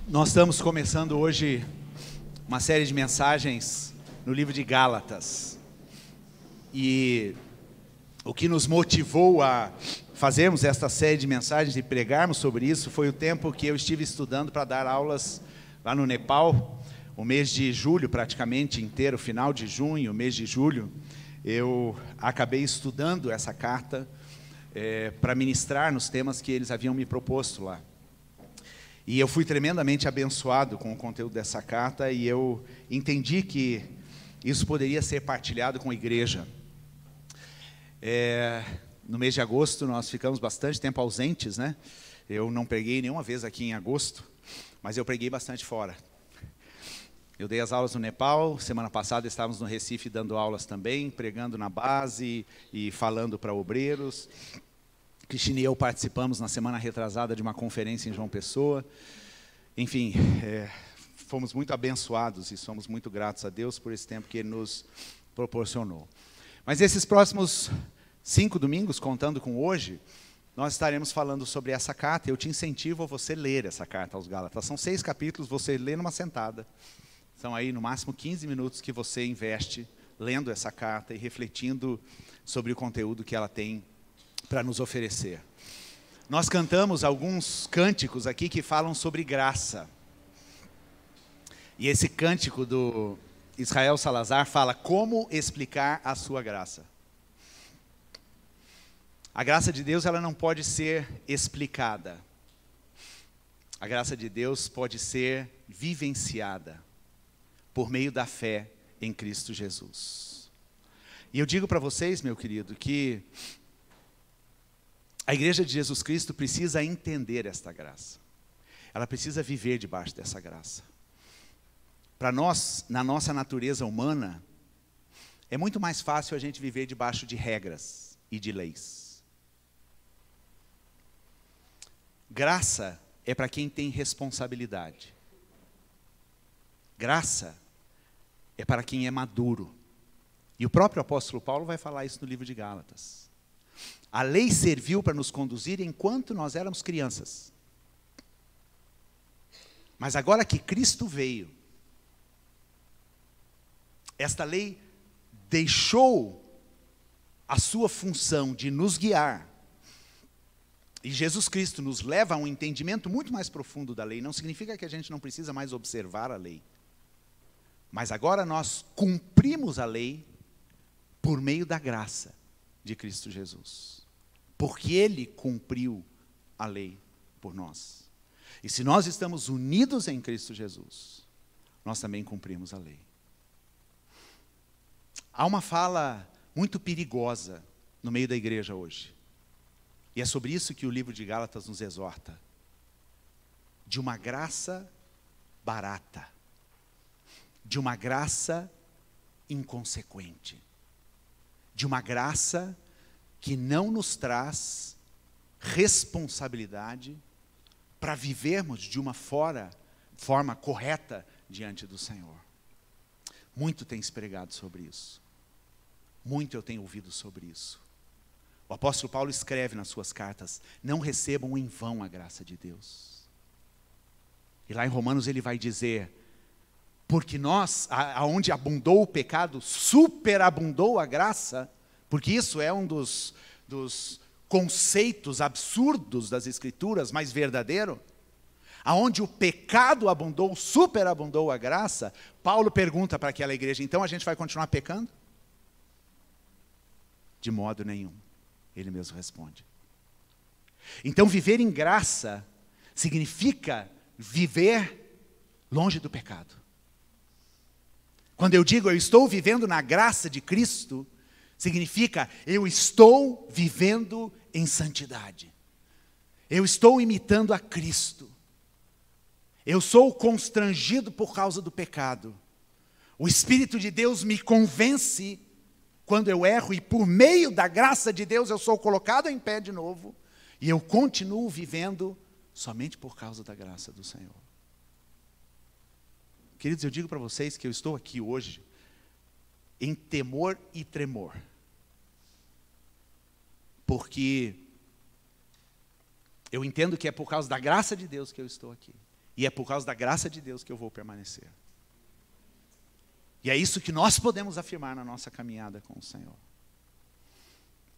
Nós estamos começando hoje uma série de mensagens no livro de Gálatas. E o que nos motivou a fazermos esta série de mensagens e pregarmos sobre isso foi o tempo que eu estive estudando para dar aulas lá no Nepal. O mês de julho, praticamente inteiro, final de junho, mês de julho, eu acabei estudando essa carta para ministrar nos temas que eles haviam me proposto lá. E eu fui tremendamente abençoado com o conteúdo dessa carta e eu entendi que isso poderia ser partilhado com a igreja. No mês de agosto nós ficamos bastante tempo ausentes, né? Eu não preguei nenhuma vez aqui em agosto, mas eu preguei bastante fora. Eu dei as aulas no Nepal, semana passada estávamos no Recife dando aulas também, pregando na base e falando para obreiros. Cristina e eu participamos na semana retrasada de uma conferência em João Pessoa. Enfim, fomos muito abençoados e somos muito gratos a Deus por esse tempo que Ele nos proporcionou. Mas esses próximos 5 domingos, contando com hoje, nós estaremos falando sobre essa carta. Eu te incentivo a você ler essa carta aos Gálatas. São 6 capítulos, você lê numa sentada. São aí no máximo 15 minutos que você investe lendo essa carta e refletindo sobre o conteúdo que ela tem para nos oferecer. Nós cantamos alguns cânticos aqui que falam sobre graça. E esse cântico do Israel Salazar fala como explicar a sua graça. A graça de Deus, ela não pode ser explicada. A graça de Deus pode ser vivenciada por meio da fé em Cristo Jesus. E eu digo para vocês, meu querido, que a igreja de Jesus Cristo precisa entender esta graça. Ela precisa viver debaixo dessa graça. Para nós, na nossa natureza humana, é muito mais fácil a gente viver debaixo de regras e de leis. Graça é para quem tem responsabilidade. Graça é para quem é maduro. E o próprio apóstolo Paulo vai falar isso no livro de Gálatas. A lei serviu para nos conduzir enquanto nós éramos crianças. Mas agora que Cristo veio, esta lei deixou a sua função de nos guiar. E Jesus Cristo nos leva a um entendimento muito mais profundo da lei. Não significa que a gente não precisa mais observar a lei. Mas agora nós cumprimos a lei por meio da graça de Cristo Jesus. Porque Ele cumpriu a lei por nós. E se nós estamos unidos em Cristo Jesus, nós também cumprimos a lei. Há uma fala muito perigosa no meio da igreja hoje. E é sobre isso que o livro de Gálatas nos exorta. De uma graça barata. De uma graça inconsequente. De uma graça que não nos traz responsabilidade para vivermos de uma forma correta diante do Senhor. Muito tem se pregado sobre isso. Muito eu tenho ouvido sobre isso. O apóstolo Paulo escreve nas suas cartas: não recebam em vão a graça de Deus. E lá em Romanos ele vai dizer: porque nós, aonde abundou o pecado, superabundou a graça. Porque isso é um dos conceitos absurdos das Escrituras, mais verdadeiro. Aonde o pecado abundou, superabundou a graça. Paulo pergunta para aquela igreja: então a gente vai continuar pecando? De modo nenhum. Ele mesmo responde. Então viver em graça significa viver longe do pecado. Quando eu digo eu estou vivendo na graça de Cristo, significa eu estou vivendo em santidade. Eu estou imitando a Cristo. Eu sou constrangido por causa do pecado. O Espírito de Deus me convence quando eu erro e por meio da graça de Deus eu sou colocado em pé de novo e eu continuo vivendo somente por causa da graça do Senhor. Queridos, eu digo para vocês que eu estou aqui hoje em temor e tremor. Porque eu entendo que é por causa da graça de Deus que eu estou aqui. E é por causa da graça de Deus que eu vou permanecer. E é isso que nós podemos afirmar na nossa caminhada com o Senhor.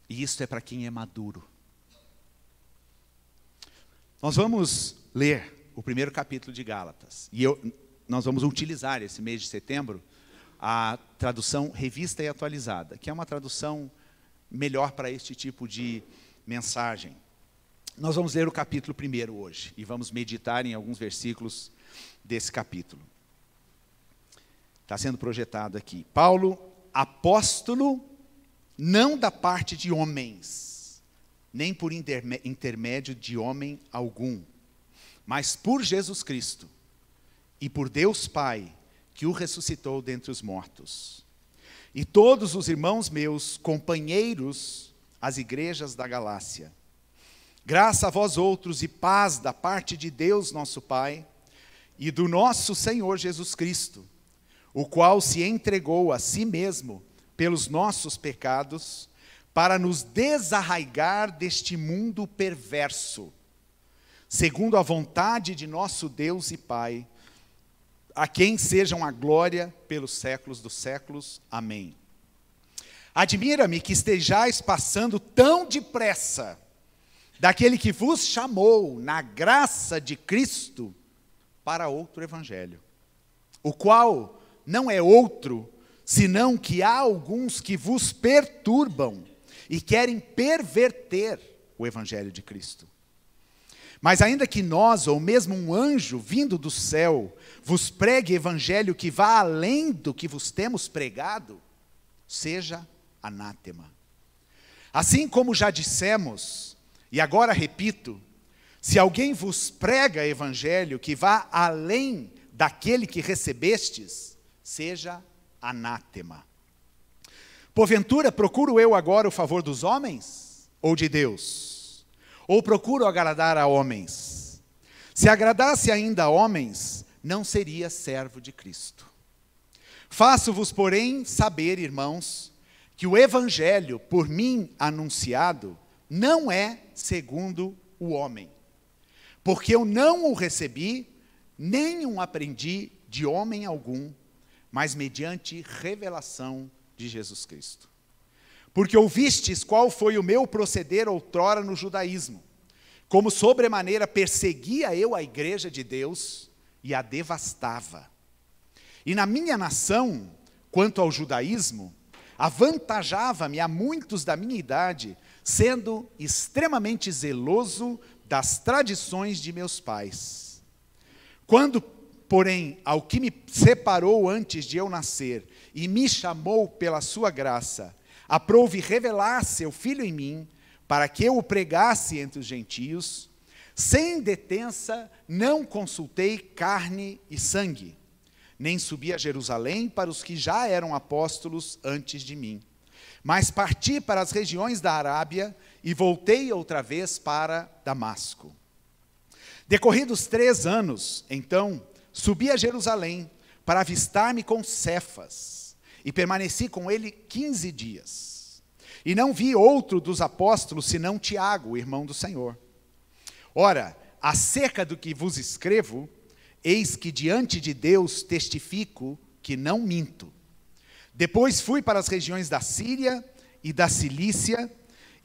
E isso é para quem é maduro. Nós vamos ler o primeiro capítulo de Gálatas. E nós vamos utilizar esse mês de setembro a tradução revista e atualizada, que é uma tradução melhor para este tipo de mensagem. Nós vamos ler o capítulo 1 hoje e vamos meditar em alguns versículos desse capítulo. Está sendo projetado aqui. Paulo, apóstolo, não da parte de homens, nem por intermédio de homem algum, mas por Jesus Cristo e por Deus Pai, que o ressuscitou dentre os mortos. E todos os irmãos meus, companheiros, as igrejas da Galácia. Graça a vós outros e paz da parte de Deus nosso Pai e do nosso Senhor Jesus Cristo, o qual se entregou a si mesmo pelos nossos pecados, para nos desarraigar deste mundo perverso, segundo a vontade de nosso Deus e Pai, a quem sejam a glória pelos séculos dos séculos. Amém. Admira-me que estejais passando tão depressa daquele que vos chamou na graça de Cristo para outro evangelho, o qual não é outro, senão que há alguns que vos perturbam e querem perverter o evangelho de Cristo. Mas ainda que nós, ou mesmo um anjo vindo do céu, vos pregue evangelho que vá além do que vos temos pregado, seja anátema. Assim como já dissemos, e agora repito, se alguém vos prega evangelho que vá além daquele que recebestes, seja anátema. Porventura, procuro eu agora o favor dos homens ou de Deus? Ou procuro agradar a homens? Se agradasse ainda a homens, não seria servo de Cristo. Faço-vos, porém, saber, irmãos, que o evangelho por mim anunciado não é segundo o homem. Porque eu não o recebi, nem o aprendi de homem algum, mas mediante revelação de Jesus Cristo. Porque ouvistes qual foi o meu proceder outrora no judaísmo, como sobremaneira perseguia eu a igreja de Deus e a devastava. E na minha nação, quanto ao judaísmo, avantajava-me a muitos da minha idade, sendo extremamente zeloso das tradições de meus pais. Quando, porém, ao que me separou antes de eu nascer e me chamou pela sua graça, aprouve revelar seu Filho em mim, para que eu o pregasse entre os gentios, sem detença não consultei carne e sangue, nem subi a Jerusalém para os que já eram apóstolos antes de mim, mas parti para as regiões da Arábia e voltei outra vez para Damasco. Decorridos 3 anos, então, subi a Jerusalém para avistar-me com Cefas, e permaneci com ele 15 dias. E não vi outro dos apóstolos, senão Tiago, o irmão do Senhor. Ora, acerca do que vos escrevo, eis que diante de Deus testifico que não minto. Depois fui para as regiões da Síria e da Cilícia,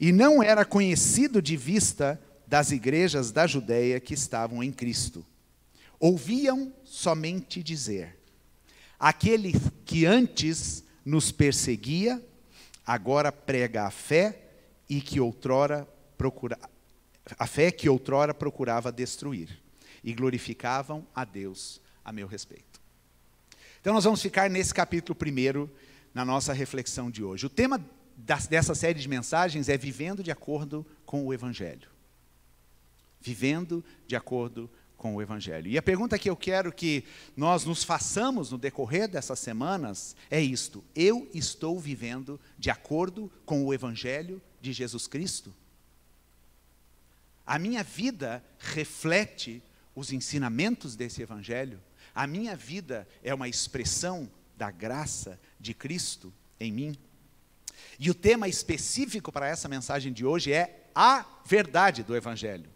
e não era conhecido de vista das igrejas da Judeia que estavam em Cristo. Ouviam somente dizer: aquele que antes nos perseguia, agora prega a fé que outrora procurava destruir, e glorificavam a Deus a meu respeito. Então nós vamos ficar nesse capítulo 1 na nossa reflexão de hoje. O tema dessa série de mensagens é vivendo de acordo com o Evangelho. Vivendo de acordo com o Evangelho. E a pergunta que eu quero que nós nos façamos no decorrer dessas semanas é isto: eu estou vivendo de acordo com o Evangelho de Jesus Cristo? A minha vida reflete os ensinamentos desse Evangelho? A minha vida é uma expressão da graça de Cristo em mim? E o tema específico para essa mensagem de hoje é a verdade do Evangelho.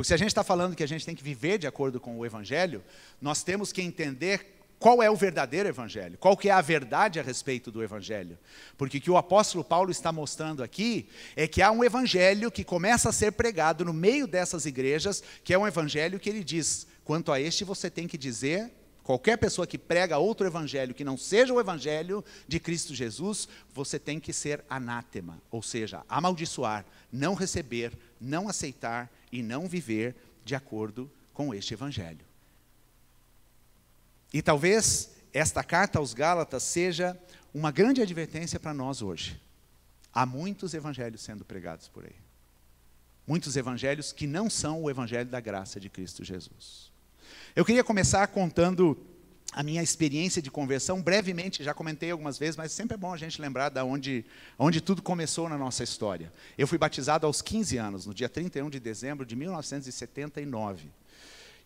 Porque se a gente está falando que a gente tem que viver de acordo com o Evangelho, nós temos que entender qual é o verdadeiro Evangelho, qual que é a verdade a respeito do Evangelho. Porque o que o apóstolo Paulo está mostrando aqui é que há um Evangelho que começa a ser pregado no meio dessas igrejas, que é um Evangelho que ele diz, quanto a este você tem que dizer, qualquer pessoa que prega outro Evangelho que não seja o Evangelho de Cristo Jesus, você tem que ser anátema, ou seja, amaldiçoar, não receber, não aceitar e não viver de acordo com este Evangelho. E talvez esta carta aos Gálatas seja uma grande advertência para nós hoje. Há muitos evangelhos sendo pregados por aí. Muitos evangelhos que não são o evangelho da graça de Cristo Jesus. Eu queria começar contando a minha experiência de conversão, brevemente, já comentei algumas vezes, mas sempre é bom a gente lembrar de onde tudo começou na nossa história. Eu fui batizado aos 15 anos, no dia 31 de dezembro de 1979.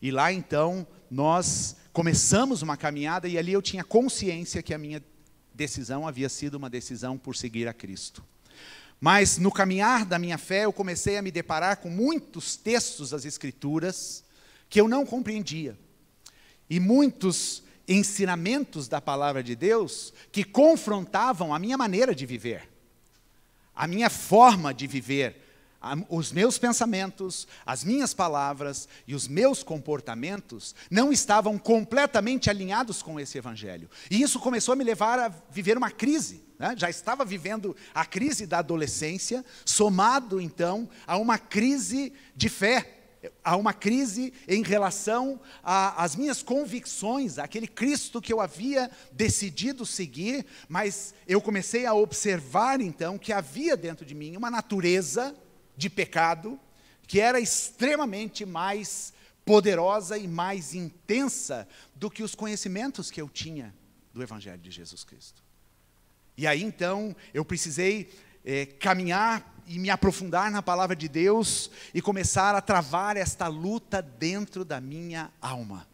E lá, então, nós começamos uma caminhada e ali eu tinha consciência que a minha decisão havia sido uma decisão por seguir a Cristo. Mas no caminhar da minha fé, eu comecei a me deparar com muitos textos das Escrituras que eu não compreendia. E muitos ensinamentos da palavra de Deus que confrontavam a minha maneira de viver, a minha forma de viver, os meus pensamentos, as minhas palavras e os meus comportamentos não estavam completamente alinhados com esse Evangelho. E isso começou a me levar a viver uma crise, né? Já estava vivendo a crise da adolescência, somado então a uma crise de fé, a uma crise em relação às minhas convicções, aquele Cristo que eu havia decidido seguir, mas eu comecei a observar então que havia dentro de mim uma natureza de pecado, que era extremamente mais poderosa e mais intensa do que os conhecimentos que eu tinha do Evangelho de Jesus Cristo. E aí então eu precisei caminhar e me aprofundar na palavra de Deus e começar a travar esta luta dentro da minha alma,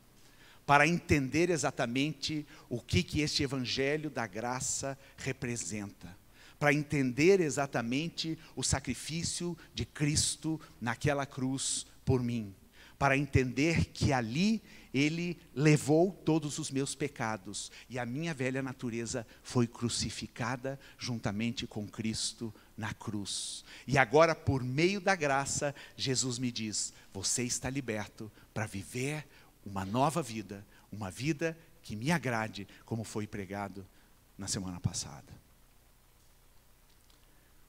para entender exatamente o que este Evangelho da graça representa, para entender exatamente o sacrifício de Cristo naquela cruz por mim, para entender que ali Ele levou todos os meus pecados e a minha velha natureza foi crucificada juntamente com Cristo na cruz. E agora, por meio da graça, Jesus me diz, você está liberto para viver uma nova vida, uma vida que me agrade, como foi pregado na semana passada.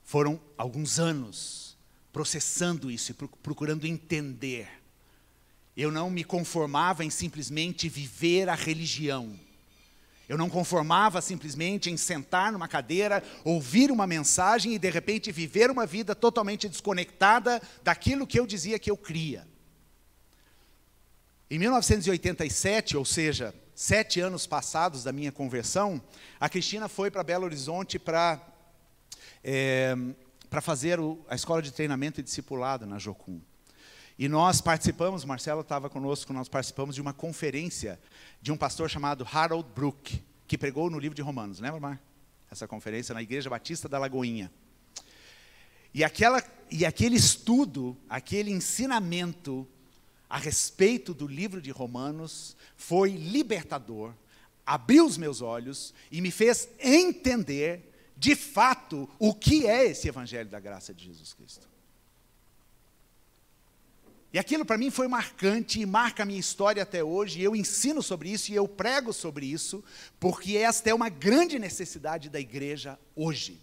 Foram alguns anos processando isso e procurando entender. Eu não me conformava em simplesmente viver a religião. Eu não conformava simplesmente em sentar numa cadeira, ouvir uma mensagem e de repente viver uma vida totalmente desconectada daquilo que eu dizia que eu cria. Em 1987, ou seja, 7 anos passados da minha conversão, a Cristina foi para Belo Horizonte para fazer a escola de treinamento e discipulado na Jocum. E nós participamos, Marcelo estava conosco, nós participamos de uma conferência de um pastor chamado Harold Brook, que pregou no livro de Romanos, lembra, Mar? Essa conferência na Igreja Batista da Lagoinha. E aquele estudo, aquele ensinamento a respeito do livro de Romanos foi libertador, abriu os meus olhos e me fez entender de fato, o que é esse Evangelho da graça de Jesus Cristo. E aquilo para mim foi marcante e marca a minha história até hoje, e eu ensino sobre isso e eu prego sobre isso, porque esta é uma grande necessidade da igreja hoje.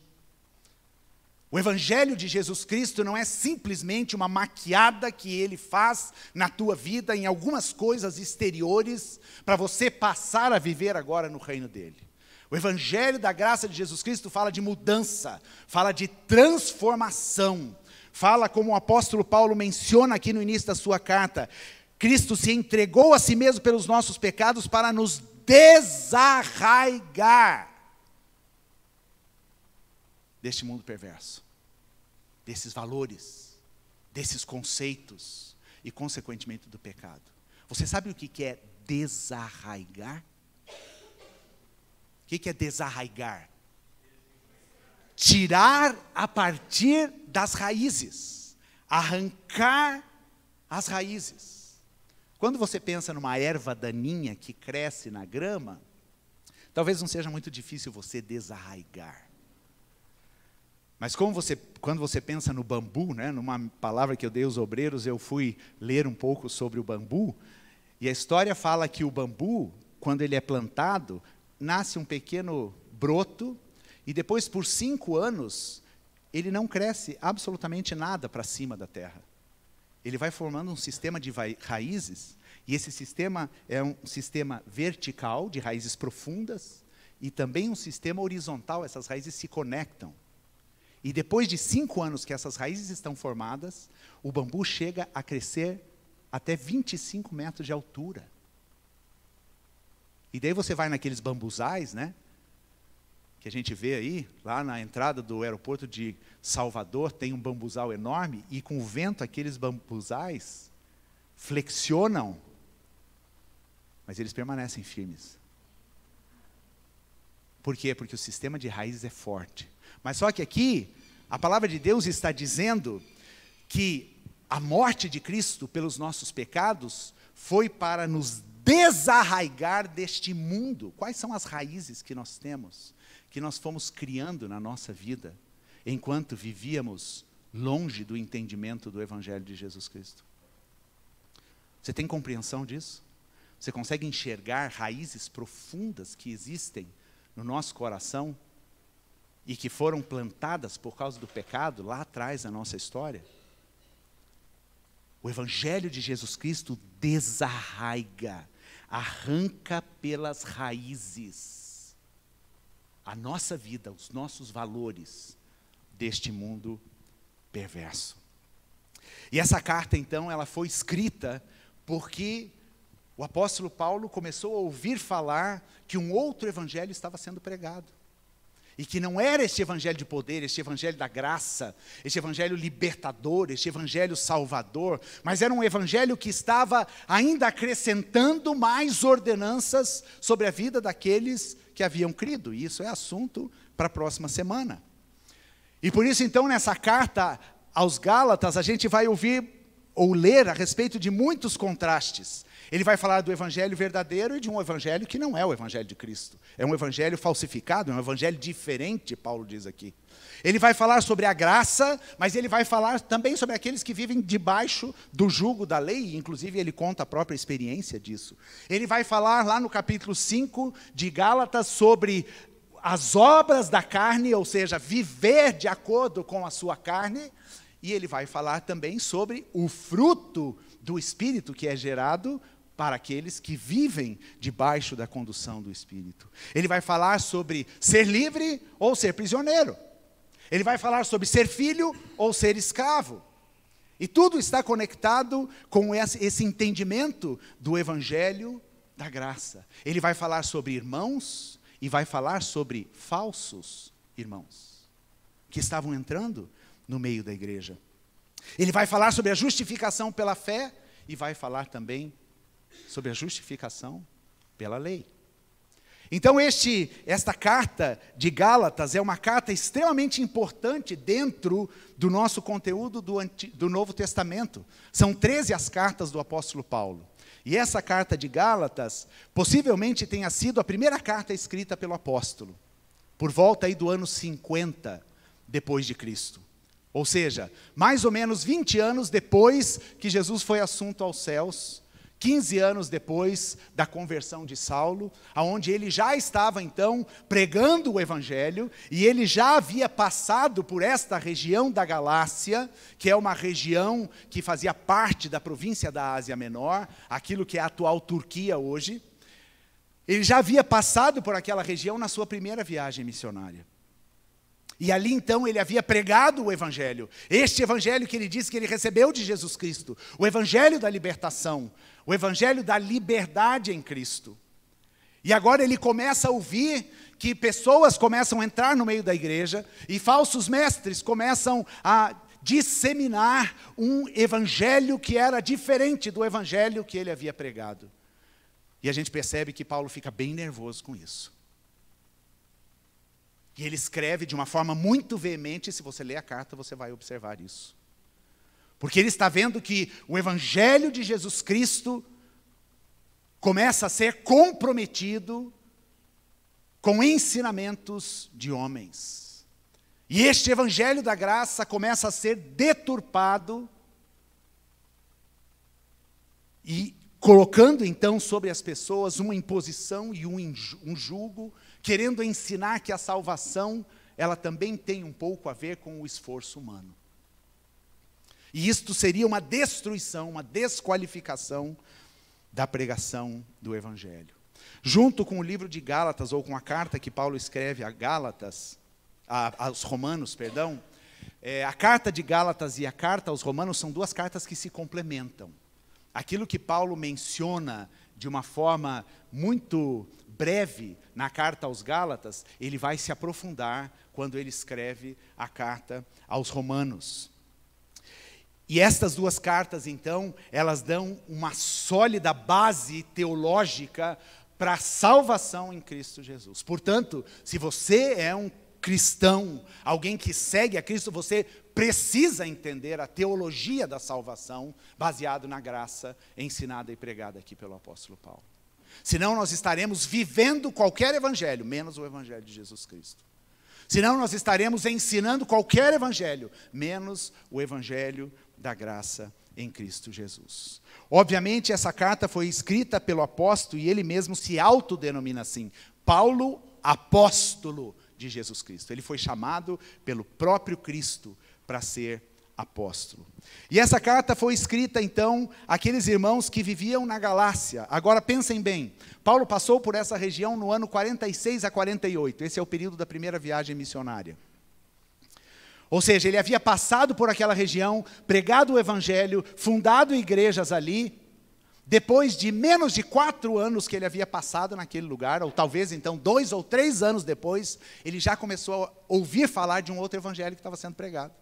O Evangelho de Jesus Cristo não é simplesmente uma maquiada que Ele faz na tua vida em algumas coisas exteriores, para você passar a viver agora no reino dEle. O Evangelho da graça de Jesus Cristo fala de mudança, fala de transformação, fala como o apóstolo Paulo menciona aqui no início da sua carta, Cristo se entregou a si mesmo pelos nossos pecados para nos desarraigar deste mundo perverso, desses valores, desses conceitos e consequentemente do pecado. Você sabe o que é desarraigar? O que é desarraigar? Tirar a partir das raízes, arrancar As raízes. Quando você pensa numa erva daninha que cresce na grama, talvez não seja muito difícil você desarraigar. Mas quando você pensa no bambu, né, numa palavra que eu dei aos obreiros, eu fui ler um pouco sobre o bambu, e a história fala que o bambu, quando ele é plantado, nasce um pequeno broto, e depois por 5 anos, ele não cresce absolutamente nada para cima da terra. Ele vai formando um sistema de raízes, e esse sistema é um sistema vertical, de raízes profundas, e também um sistema horizontal, essas raízes se conectam. E depois de 5 anos que essas raízes estão formadas, o bambu chega a crescer até 25 metros de altura. E daí você vai naqueles bambuzais, né? Que a gente vê aí, lá na entrada do aeroporto de Salvador, tem um bambuzal enorme, e com o vento aqueles bambuzais flexionam, mas eles permanecem firmes. Por quê? Porque o sistema de raízes é forte. Mas só que aqui, a palavra de Deus está dizendo que a morte de Cristo pelos nossos pecados foi para nos desarraigar deste mundo. Quais são as raízes que nós temos, que nós fomos criando na nossa vida, enquanto vivíamos longe do entendimento do Evangelho de Jesus Cristo? Você tem compreensão disso? Você consegue enxergar raízes profundas que existem no nosso coração e que foram plantadas por causa do pecado lá atrás na nossa história? O Evangelho de Jesus Cristo desarraiga, arranca pelas raízes a nossa vida, os nossos valores deste mundo perverso. E essa carta, então, ela foi escrita porque o apóstolo Paulo começou a ouvir falar que um outro evangelho estava sendo pregado. E que não era este evangelho de poder, este evangelho da graça, este evangelho libertador, este evangelho salvador, mas era um evangelho que estava ainda acrescentando mais ordenanças sobre a vida daqueles que haviam crido. E isso é assunto para a próxima semana. E por isso, então, nessa carta aos Gálatas, a gente vai ouvir ou ler a respeito de muitos contrastes. Ele vai falar do evangelho verdadeiro e de um evangelho que não é o evangelho de Cristo. É um evangelho falsificado, é um evangelho diferente, Paulo diz aqui. Ele vai falar sobre a graça, mas ele vai falar também sobre aqueles que vivem debaixo do jugo da lei, inclusive ele conta a própria experiência disso. Ele vai falar lá no capítulo 5 de Gálatas sobre as obras da carne, ou seja, viver de acordo com a sua carne, e ele vai falar também sobre o fruto do Espírito que é gerado para aqueles que vivem debaixo da condução do Espírito. Ele vai falar sobre ser livre ou ser prisioneiro. Ele vai falar sobre ser filho ou ser escravo. E tudo está conectado com esse entendimento do Evangelho da graça. Ele vai falar sobre irmãos e vai falar sobre falsos irmãos que estavam entrando no meio da igreja. Ele vai falar sobre a justificação pela fé e vai falar também sobre a justificação pela lei. Então esta carta de Gálatas é uma carta extremamente importante dentro do nosso conteúdo do Novo Testamento. São 13 as cartas do apóstolo Paulo. E essa carta de Gálatas possivelmente tenha sido a primeira carta escrita pelo apóstolo, por volta aí do ano 50 depois de Cristo. Ou seja, mais ou menos 20 anos depois que Jesus foi assunto aos céus, 15 anos depois da conversão de Saulo, aonde ele já estava então pregando o evangelho, e ele já havia passado por esta região da Galácia, que é uma região que fazia parte da província da Ásia Menor, aquilo que é a atual Turquia hoje. Ele já havia passado por aquela região na sua primeira viagem missionária. E ali então ele havia pregado o evangelho, este evangelho que ele disse que ele recebeu de Jesus Cristo, o evangelho da libertação, o evangelho da liberdade em Cristo. E agora ele começa a ouvir que pessoas começam a entrar no meio da igreja e falsos mestres começam a disseminar um evangelho que era diferente do evangelho que ele havia pregado. E a gente percebe que Paulo fica bem nervoso com isso. E ele escreve de uma forma muito veemente, se você ler a carta, você vai observar isso. Porque ele está vendo que o evangelho de Jesus Cristo começa a ser comprometido com ensinamentos de homens. E este evangelho da graça começa a ser deturpado e colocando então sobre as pessoas uma imposição e um jugo, querendo ensinar que a salvação, ela também tem um pouco a ver com o esforço humano. E isto seria uma destruição, uma desqualificação da pregação do Evangelho. Junto com o livro de Gálatas, ou com a carta que Paulo escreve a Gálatas, aos Romanos, perdão, a carta de Gálatas e a carta aos Romanos são duas cartas que se complementam. Aquilo que Paulo menciona de uma forma muito breve na carta aos Gálatas, ele vai se aprofundar quando ele escreve a carta aos Romanos. E estas duas cartas, então, elas dão uma sólida base teológica para a salvação em Cristo Jesus. Portanto, se você é um cristão, alguém que segue a Cristo, você precisa entender a teologia da salvação, baseado na graça ensinada e pregada aqui pelo apóstolo Paulo. Senão nós estaremos vivendo qualquer evangelho, menos o evangelho de Jesus Cristo. Senão nós estaremos ensinando qualquer evangelho, menos o evangelho da graça em Cristo Jesus. Obviamente essa carta foi escrita pelo apóstolo e ele mesmo se autodenomina assim, Paulo, apóstolo de Jesus Cristo. Ele foi chamado pelo próprio Cristo para ser apóstolo. E essa carta foi escrita então àqueles irmãos que viviam na Galácia. Agora pensem bem, Paulo passou por essa região no ano 46 a 48, esse é o período da primeira viagem missionária. Ou seja, ele havia passado por aquela região, pregado o evangelho, fundado igrejas ali. Depois de menos de 4 anos que ele havia passado naquele lugar, ou talvez então 2 ou 3 anos depois, ele já começou a ouvir falar de um outro evangelho que estava sendo pregado.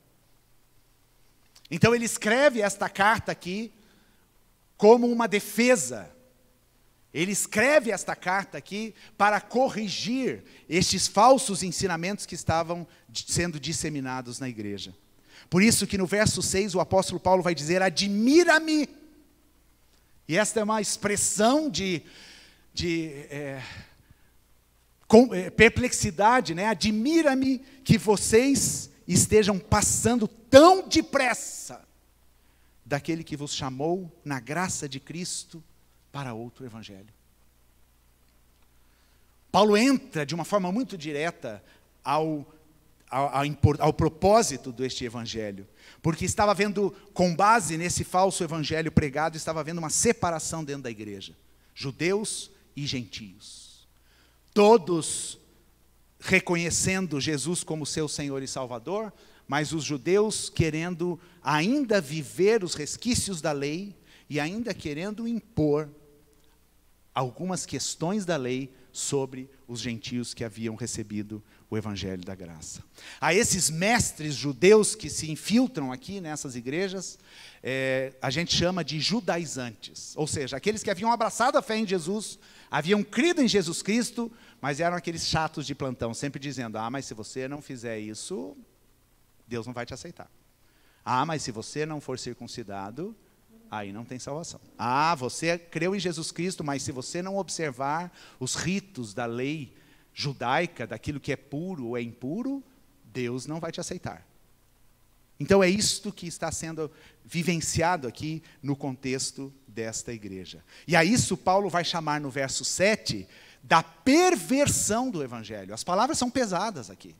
Então ele escreve esta carta aqui como uma defesa. Ele escreve esta carta aqui para corrigir estes falsos ensinamentos que estavam sendo disseminados na igreja. Por isso que no verso 6 o apóstolo Paulo vai dizer, admira-me. E esta é uma expressão de perplexidade, né? Admira-me que vocês estejam passando tão depressa daquele que vos chamou na graça de Cristo para outro evangelho. Paulo entra de uma forma muito direta ao propósito deste evangelho, porque estava havendo, com base nesse falso evangelho pregado, estava havendo uma separação dentro da igreja, judeus e gentios, todos reconhecendo Jesus como seu Senhor e Salvador, mas os judeus querendo ainda viver os resquícios da lei e ainda querendo impor algumas questões da lei sobre os gentios que haviam recebido o evangelho da graça. A esses mestres judeus que se infiltram aqui nessas igrejas, a gente chama de judaizantes, ou seja, aqueles que haviam abraçado a fé em Jesus, haviam crido em Jesus Cristo, mas eram aqueles chatos de plantão, sempre dizendo, mas se você não fizer isso, Deus não vai te aceitar. Mas se você não for circuncidado, aí não tem salvação. Você creu em Jesus Cristo, mas se você não observar os ritos da lei judaica, daquilo que é puro ou é impuro, Deus não vai te aceitar. Então é isto que está sendo vivenciado aqui no contexto desta igreja. E a isso Paulo vai chamar no verso 7 da perversão do evangelho. As palavras são pesadas aqui.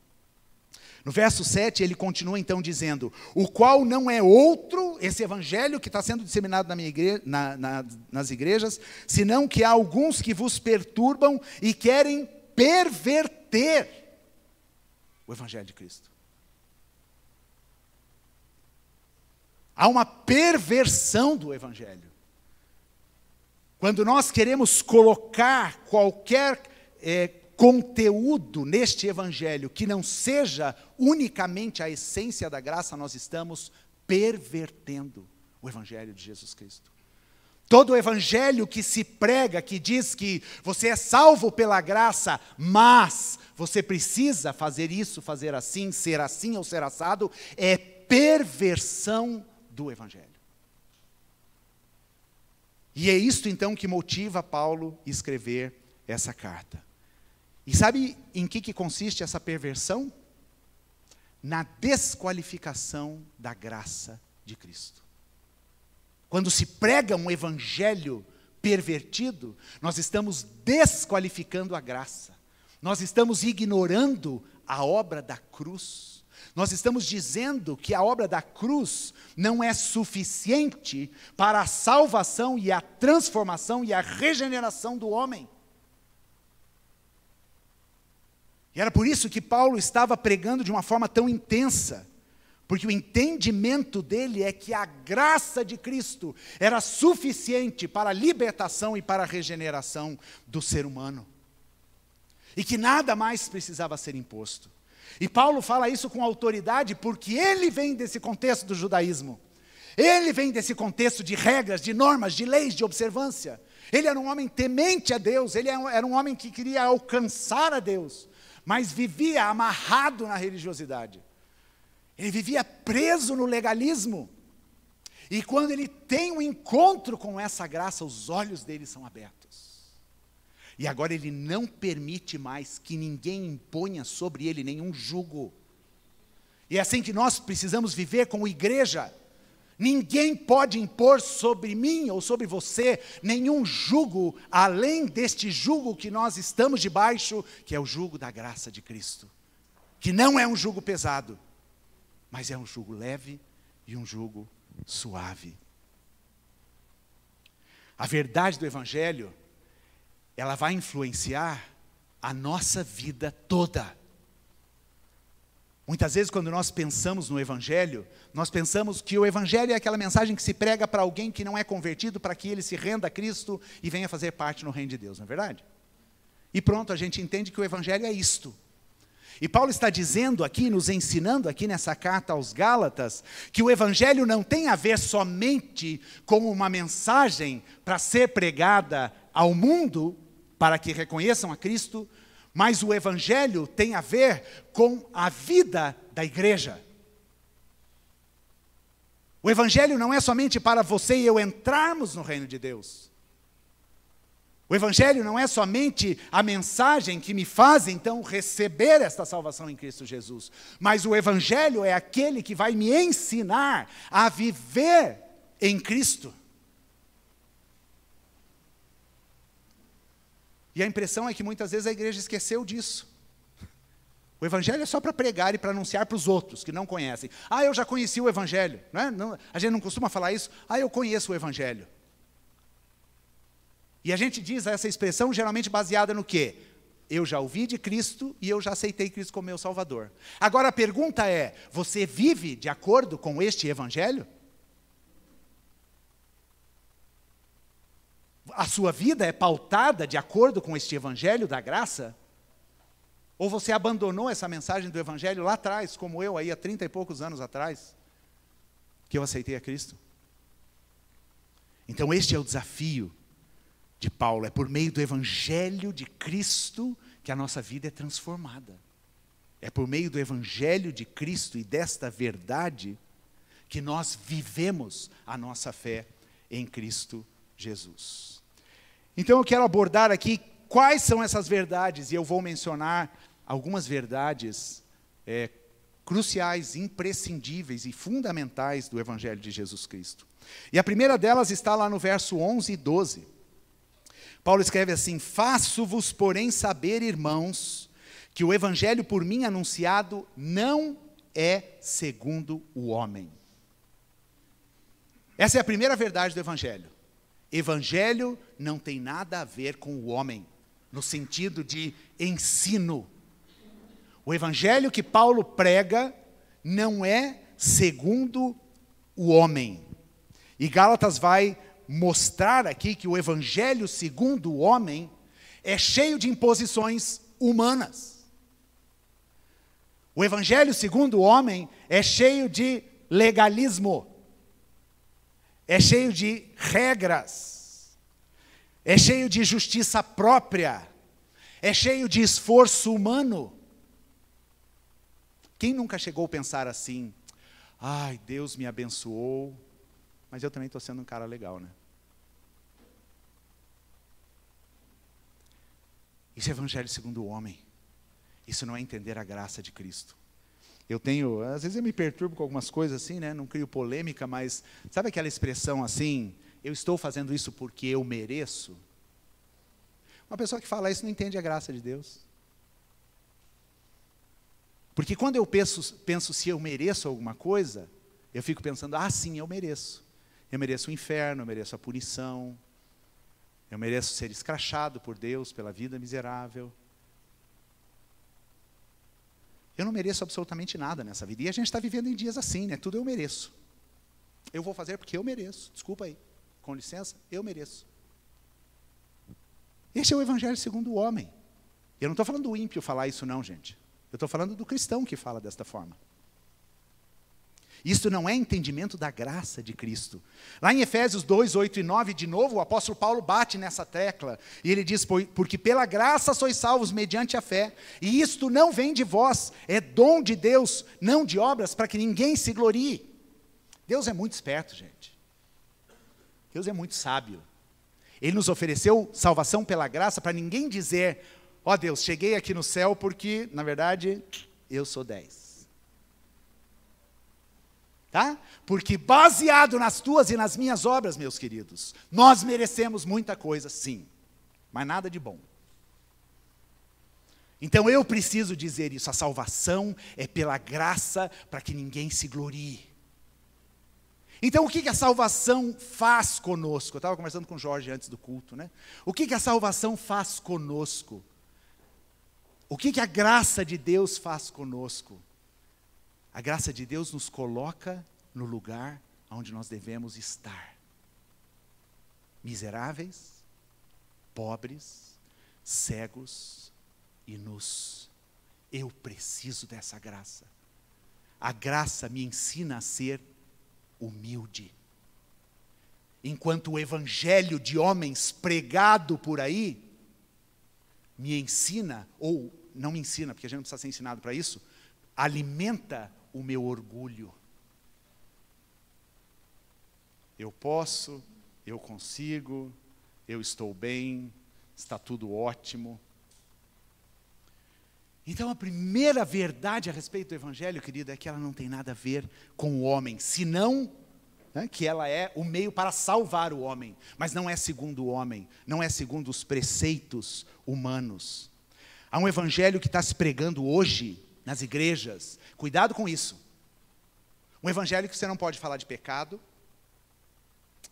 No verso 7 ele continua então dizendo, o qual não é outro, esse evangelho que está sendo disseminado nas igrejas, senão que há alguns que vos perturbam e querem perverter o evangelho de Cristo. Há uma perversão do evangelho. Quando nós queremos colocar qualquer conteúdo neste evangelho que não seja unicamente a essência da graça, nós estamos pervertendo o evangelho de Jesus Cristo. Todo o evangelho que se prega, que diz que você é salvo pela graça, mas você precisa fazer isso, fazer assim ou ser assado, é perversão do Evangelho. E é isto então que motiva Paulo a escrever essa carta. E sabe em que consiste essa perversão? Na desqualificação da graça de Cristo. Quando se prega um evangelho pervertido, nós estamos desqualificando a graça. Nós estamos ignorando a obra da cruz. Nós estamos dizendo que a obra da cruz não é suficiente para a salvação e a transformação e a regeneração do homem. E era por isso que Paulo estava pregando de uma forma tão intensa, porque o entendimento dele é que a graça de Cristo era suficiente para a libertação e para a regeneração do ser humano. E que nada mais precisava ser imposto. E Paulo fala isso com autoridade porque ele vem desse contexto do judaísmo. Ele vem desse contexto de regras, de normas, de leis, de observância. Ele era um homem temente a Deus, ele era um homem que queria alcançar a Deus, mas vivia amarrado na religiosidade. Ele vivia preso no legalismo. E quando ele tem um encontro com essa graça, os olhos dele são abertos. E agora ele não permite mais que ninguém imponha sobre ele nenhum jugo. E é assim que nós precisamos viver como igreja. Ninguém pode impor sobre mim ou sobre você nenhum jugo, além deste jugo que nós estamos debaixo, que é o jugo da graça de Cristo. Que não é um jugo pesado, mas é um jugo leve e um jugo suave. A verdade do Evangelho, ela vai influenciar a nossa vida toda. Muitas vezes quando nós pensamos no Evangelho, nós pensamos que o Evangelho é aquela mensagem que se prega para alguém que não é convertido, para que ele se renda a Cristo e venha fazer parte no reino de Deus, não é verdade? E pronto, a gente entende que o Evangelho é isto. E Paulo está dizendo aqui, nos ensinando aqui nessa carta aos Gálatas, que o Evangelho não tem a ver somente com uma mensagem para ser pregada ao mundo, para que reconheçam a Cristo, mas o Evangelho tem a ver com a vida da igreja. O Evangelho não é somente para você e eu entrarmos no reino de Deus. O Evangelho não é somente a mensagem que me faz, então, receber esta salvação em Cristo Jesus. Mas o Evangelho é aquele que vai me ensinar a viver em Cristo. E a impressão é que muitas vezes a igreja esqueceu disso. O Evangelho é só para pregar e para anunciar para os outros que não conhecem. Ah, eu já conheci o Evangelho. Não, a gente não costuma falar isso. Ah, eu conheço o Evangelho. E a gente diz essa expressão geralmente baseada no quê? Eu já ouvi de Cristo e eu já aceitei Cristo como meu Salvador. Agora a pergunta é, você vive de acordo com este Evangelho? A sua vida é pautada de acordo com este Evangelho da graça? Ou você abandonou essa mensagem do Evangelho lá atrás, como eu aí há 30 e poucos anos atrás, que eu aceitei a Cristo? Então este é o desafio de Paulo, é por meio do Evangelho de Cristo que a nossa vida é transformada. É por meio do Evangelho de Cristo e desta verdade que nós vivemos a nossa fé em Cristo Jesus. Então eu quero abordar aqui quais são essas verdades, e eu vou mencionar algumas verdades cruciais, imprescindíveis e fundamentais do Evangelho de Jesus Cristo. E a primeira delas está lá no verso 11 e 12. Paulo escreve assim: faço-vos, porém, saber, irmãos, que o Evangelho por mim anunciado não é segundo o homem. Essa é a primeira verdade do Evangelho. Evangelho não tem nada a ver com o homem, no sentido de ensino. O Evangelho que Paulo prega não é segundo o homem. E Gálatas vai mostrar aqui que o Evangelho segundo o homem é cheio de imposições humanas. O Evangelho segundo o homem é cheio de legalismo, é cheio de regras, é cheio de justiça própria, é cheio de esforço humano. Quem nunca chegou a pensar assim: ai, Deus me abençoou, Mas eu também estou sendo um cara legal, né? Isso é evangelho segundo o homem. Isso não é entender a graça de Cristo. Às vezes eu me perturbo com algumas coisas assim, né? Não crio polêmica, mas sabe aquela expressão assim, eu estou fazendo isso porque eu mereço? Uma pessoa que fala isso não entende a graça de Deus. Porque quando eu penso se eu mereço alguma coisa, eu fico pensando, sim, eu mereço. Eu mereço o inferno, eu mereço a punição, eu mereço ser escrachado por Deus pela vida miserável. Eu não mereço absolutamente nada nessa vida. E a gente está vivendo em dias assim, né? Tudo eu mereço. Eu vou fazer porque eu mereço. Desculpa aí. Com licença, eu mereço. Esse é o evangelho segundo o homem. Eu não estou falando do ímpio falar isso não, gente. Eu estou falando do cristão que fala desta forma. Isso não é entendimento da graça de Cristo. Lá em Efésios 2, 8 e 9, de novo, o apóstolo Paulo bate nessa tecla. E ele diz, porque pela graça sois salvos mediante a fé. E isto não vem de vós, é dom de Deus, não de obras, para que ninguém se glorie. Deus é muito esperto, gente. Deus é muito sábio. Ele nos ofereceu salvação pela graça para ninguém dizer, Deus, cheguei aqui no céu porque, na verdade, eu sou 10. Tá? Porque baseado nas tuas e nas minhas obras, meus queridos, nós merecemos muita coisa, sim, mas nada de bom. Então eu preciso dizer isso, a salvação é pela graça para que ninguém se glorie. Então o que a salvação faz conosco? Eu estava conversando com o Jorge antes do culto, né? O que a salvação faz conosco? O que a graça de Deus faz conosco? A graça de Deus nos coloca no lugar onde nós devemos estar. Miseráveis, pobres, cegos e nus. Eu preciso dessa graça. A graça me ensina a ser humilde. Enquanto o evangelho de homens pregado por aí, me ensina, ou não me ensina, porque a gente não precisa ser ensinado para isso, alimenta o meu orgulho. Eu posso, eu consigo, eu estou bem, está tudo ótimo. Então a primeira verdade a respeito do evangelho, querida, é que ela não tem nada a ver com o homem, senão que ela é o meio para salvar o homem, mas não é segundo o homem, não é segundo os preceitos humanos. Há um evangelho que está se pregando hoje nas igrejas, cuidado com isso. Um evangelho que você não pode falar de pecado,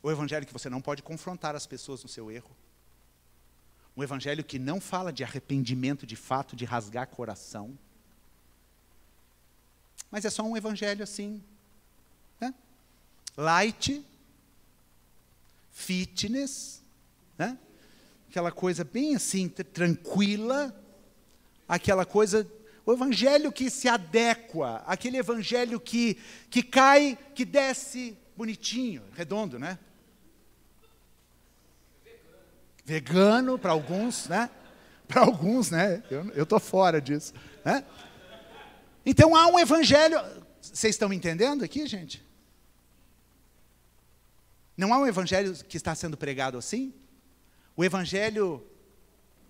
o evangelho que você não pode confrontar as pessoas no seu erro, um evangelho que não fala de arrependimento de fato, de rasgar coração, mas é só um evangelho assim, né? Light, fitness, né? Aquela coisa bem assim, tranquila, aquela coisa, o evangelho que se adequa, aquele evangelho que cai, que desce bonitinho, redondo, né? Vegano para alguns, né? Para alguns, né? Eu estou fora disso, né? Então há um evangelho, vocês estão me entendendo aqui, gente? Não há um evangelho que está sendo pregado assim? O evangelho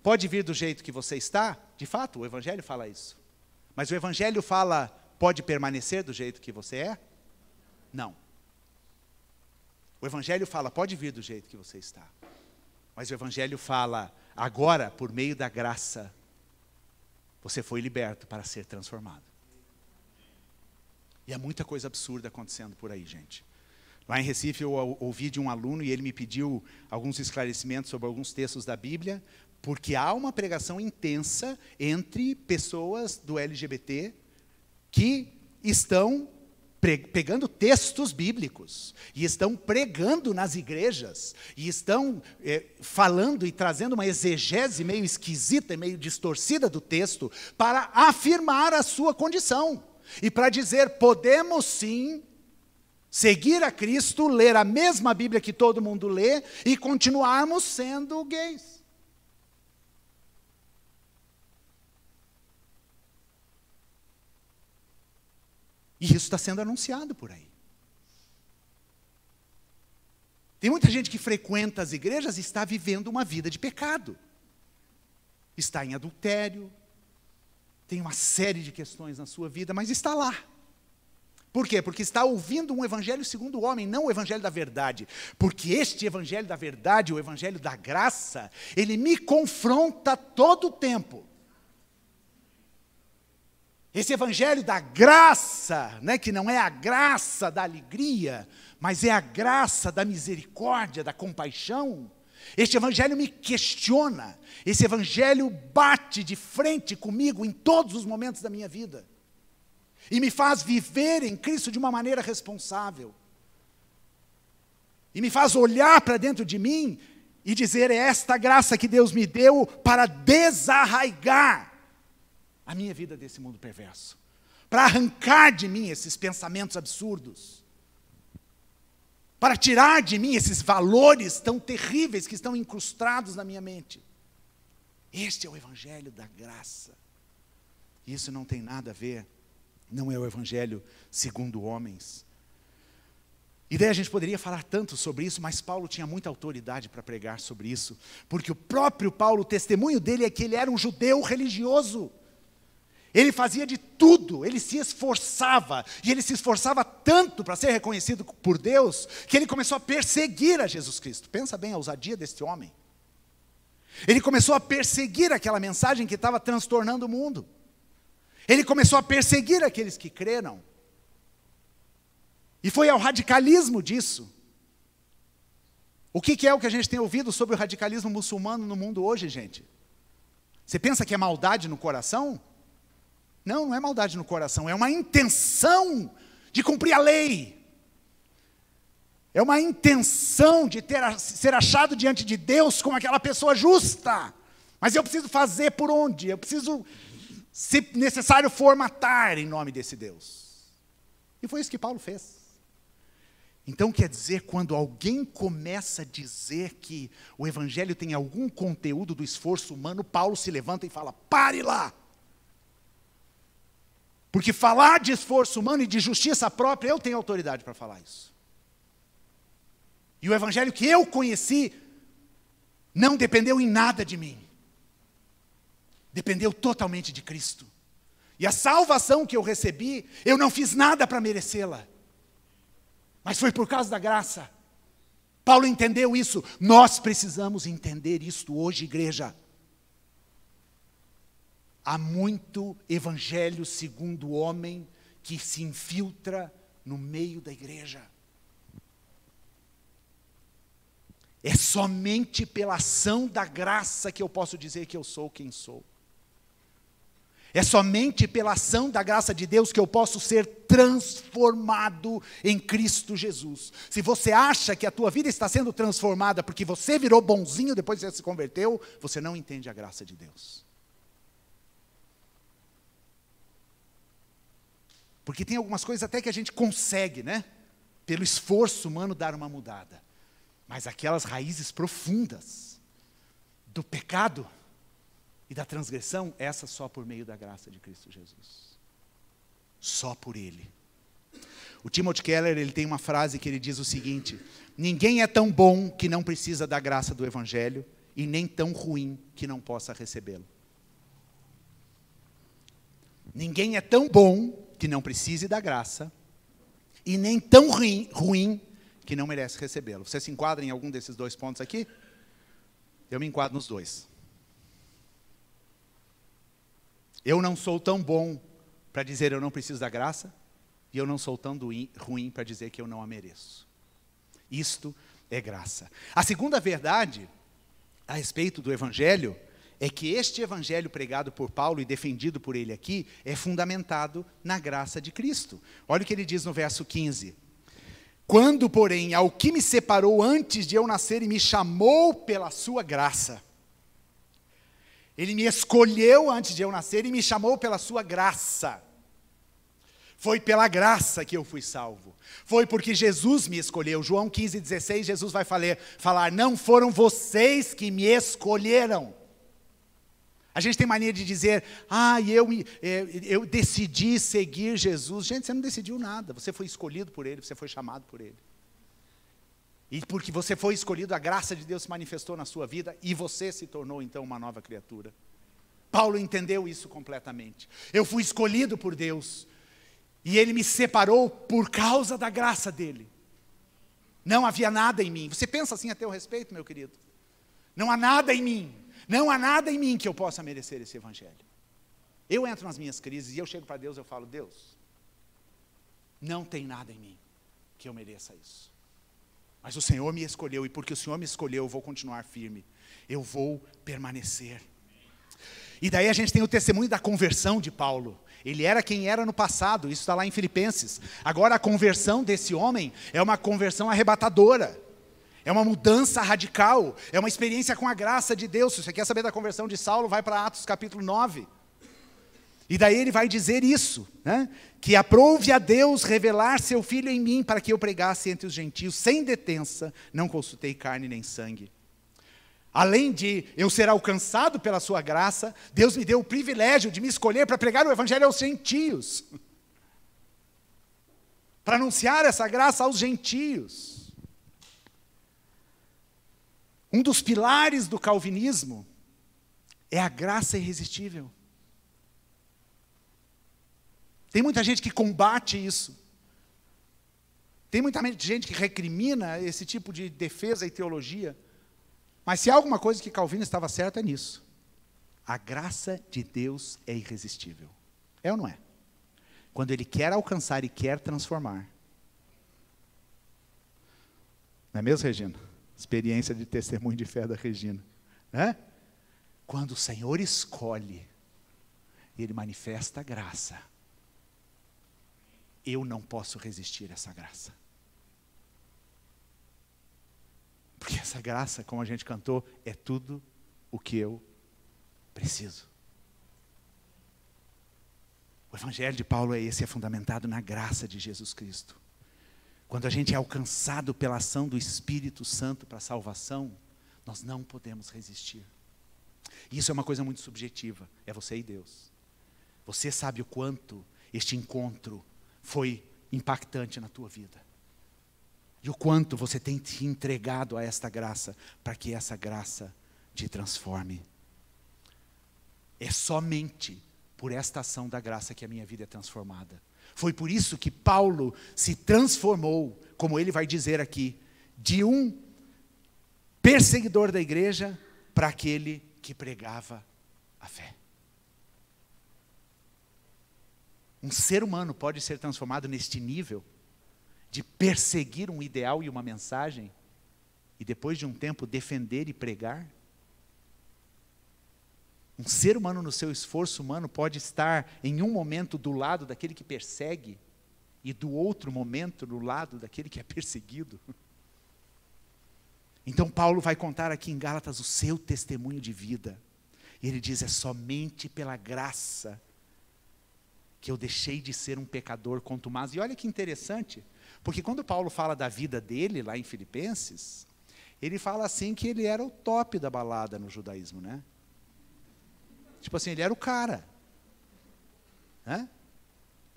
pode vir do jeito que você está? De fato, o evangelho fala isso. Mas o evangelho fala, pode permanecer do jeito que você é? Não. O evangelho fala, pode vir do jeito que você está. Mas o evangelho fala, agora, por meio da graça, você foi liberto para ser transformado. E há muita coisa absurda acontecendo por aí, gente. Lá em Recife eu ouvi de um aluno e ele me pediu alguns esclarecimentos sobre alguns textos da Bíblia, porque há uma pregação intensa entre pessoas do LGBT que estão pegando textos bíblicos, e estão pregando nas igrejas, e estão falando e trazendo uma exegese meio esquisita e meio distorcida do texto, para afirmar a sua condição, e para dizer, podemos sim seguir a Cristo, ler a mesma Bíblia que todo mundo lê, e continuarmos sendo gays. E isso está sendo anunciado por aí. Tem muita gente que frequenta as igrejas e está vivendo uma vida de pecado. Está em adultério, tem uma série de questões na sua vida, mas está lá. Por quê? Porque está ouvindo um evangelho segundo o homem, não o evangelho da verdade. Porque este evangelho da verdade, o evangelho da graça, ele me confronta todo o tempo. Esse evangelho da graça, né, que não é a graça da alegria, mas é a graça da misericórdia, da compaixão. Este evangelho me questiona. Esse evangelho bate de frente comigo em todos os momentos da minha vida. E me faz viver em Cristo de uma maneira responsável. E me faz olhar para dentro de mim e dizer, é esta graça que Deus me deu para desarraigar a minha vida desse mundo perverso. Para arrancar de mim esses pensamentos absurdos. Para tirar de mim esses valores tão terríveis que estão incrustados na minha mente. Este é o evangelho da graça. Isso não tem nada a ver, não é o evangelho segundo homens. E daí a gente poderia falar tanto sobre isso, mas Paulo tinha muita autoridade para pregar sobre isso, porque o próprio Paulo, o testemunho dele é que ele era um judeu religioso. Ele fazia de tudo, ele se esforçava, e ele se esforçava tanto para ser reconhecido por Deus, que ele começou a perseguir a Jesus Cristo. Pensa bem a ousadia deste homem. Ele começou a perseguir aquela mensagem que estava transtornando o mundo. Ele começou a perseguir aqueles que creram. E foi ao radicalismo disso. O que é o que a gente tem ouvido sobre o radicalismo muçulmano no mundo hoje, gente? Você pensa que é maldade no coração? Não, não é maldade no coração, é uma intenção de cumprir a lei. É uma intenção de ser achado diante de Deus como aquela pessoa justa. Mas eu preciso fazer por onde? Eu preciso, se necessário, formatar em nome desse Deus. E foi isso que Paulo fez. Então quer dizer, quando alguém começa a dizer que o evangelho tem algum conteúdo do esforço humano, Paulo se levanta e fala, pare lá. Porque falar de esforço humano e de justiça própria, eu tenho autoridade para falar isso. E o evangelho que eu conheci, não dependeu em nada de mim. Dependeu totalmente de Cristo. E a salvação que eu recebi, eu não fiz nada para merecê-la. Mas foi por causa da graça. Paulo entendeu isso. Nós precisamos entender isto hoje, igreja. Há muito evangelho segundo o homem que se infiltra no meio da igreja. É somente pela ação da graça que eu posso dizer que eu sou quem sou. É somente pela ação da graça de Deus que eu posso ser transformado em Cristo Jesus. Se você acha que a tua vida está sendo transformada porque você virou bonzinho depois que você se converteu, você não entende a graça de Deus. Porque tem algumas coisas até que a gente consegue, né? Pelo esforço humano dar uma mudada. Mas aquelas raízes profundas do pecado e da transgressão, essa só por meio da graça de Cristo Jesus. Só por Ele. O Timothy Keller, ele tem uma frase que ele diz o seguinte: ninguém é tão bom que não precisa da graça do Evangelho, e nem tão ruim que não possa recebê-lo. Ninguém é tão bom que não precise da graça, e nem tão ruim que não merece recebê-lo. Você se enquadra em algum desses dois pontos aqui? Eu me enquadro nos dois. Eu não sou tão bom para dizer eu não preciso da graça, e eu não sou tão ruim para dizer que eu não a mereço. Isto é graça. A segunda verdade a respeito do Evangelho é que este evangelho pregado por Paulo e defendido por ele aqui é fundamentado na graça de Cristo. Olha o que ele diz no verso 15. Quando, porém, ao que me separou antes de eu nascer e me chamou pela sua graça. Ele me escolheu antes de eu nascer e me chamou pela sua graça. Foi pela graça que eu fui salvo. Foi porque Jesus me escolheu. João 15,16, Jesus vai falar, não foram vocês que me escolheram. A gente tem mania de dizer, eu decidi seguir Jesus. Gente, você não decidiu nada, você foi escolhido por Ele, você foi chamado por Ele. E porque você foi escolhido, a graça de Deus se manifestou na sua vida e você se tornou então uma nova criatura. Paulo entendeu isso completamente. Eu fui escolhido por Deus e Ele me separou por causa da graça dEle. Não havia nada em mim. Você pensa assim a teu respeito, meu querido? Não há nada em mim. Não há nada em mim que eu possa merecer esse evangelho. Eu entro nas minhas crises e eu chego para Deus e eu falo, Deus, não tem nada em mim que eu mereça isso. Mas o Senhor me escolheu, e porque o Senhor me escolheu, eu vou continuar firme. Eu vou permanecer. E daí a gente tem o testemunho da conversão de Paulo. Ele era quem era no passado, isso está lá em Filipenses. Agora a conversão desse homem é uma conversão arrebatadora. É uma mudança radical. É uma experiência com a graça de Deus. Se você quer saber da conversão de Saulo, vai para Atos capítulo 9. E daí ele vai dizer isso, né? Que aprouve a Deus revelar seu Filho em mim, para que eu pregasse entre os gentios, sem detença, não consultei carne nem sangue. Além de eu ser alcançado pela sua graça, Deus me deu o privilégio de me escolher para pregar o evangelho aos gentios. Para anunciar essa graça aos gentios. Um dos pilares do calvinismo é a graça irresistível. Tem muita gente que combate isso. Tem muita gente que recrimina esse tipo de defesa e teologia. Mas se há alguma coisa que Calvino estava certo é nisso. A graça de Deus é irresistível. É ou não é? Quando Ele quer alcançar e quer transformar. Não é mesmo, Regina? Experiência de testemunho de fé da Regina. Quando o Senhor escolhe, Ele manifesta a graça. Eu não posso resistir a essa graça. Porque essa graça, como a gente cantou, é tudo o que eu preciso. O evangelho de Paulo é esse, é fundamentado na graça de Jesus Cristo. Quando a gente é alcançado pela ação do Espírito Santo para a salvação, nós não podemos resistir. Isso é uma coisa muito subjetiva, é você e Deus. Você sabe o quanto este encontro foi impactante na tua vida. E o quanto você tem te entregado a esta graça, para que essa graça te transforme. É somente por esta ação da graça que a minha vida é transformada. Foi por isso que Paulo se transformou, como ele vai dizer aqui, de um perseguidor da igreja para aquele que pregava a fé. Um ser humano pode ser transformado neste nível de perseguir um ideal e uma mensagem e depois de um tempo defender e pregar? Um ser humano no seu esforço humano pode estar em um momento do lado daquele que persegue e do outro momento do lado daquele que é perseguido. Então Paulo vai contar aqui em Gálatas o seu testemunho de vida. E ele diz, é somente pela graça que eu deixei de ser um pecador contumaz. E olha que interessante, porque quando Paulo fala da vida dele, lá em Filipenses, ele fala assim que ele era o top da balada no judaísmo, né? Tipo assim, ele era o cara.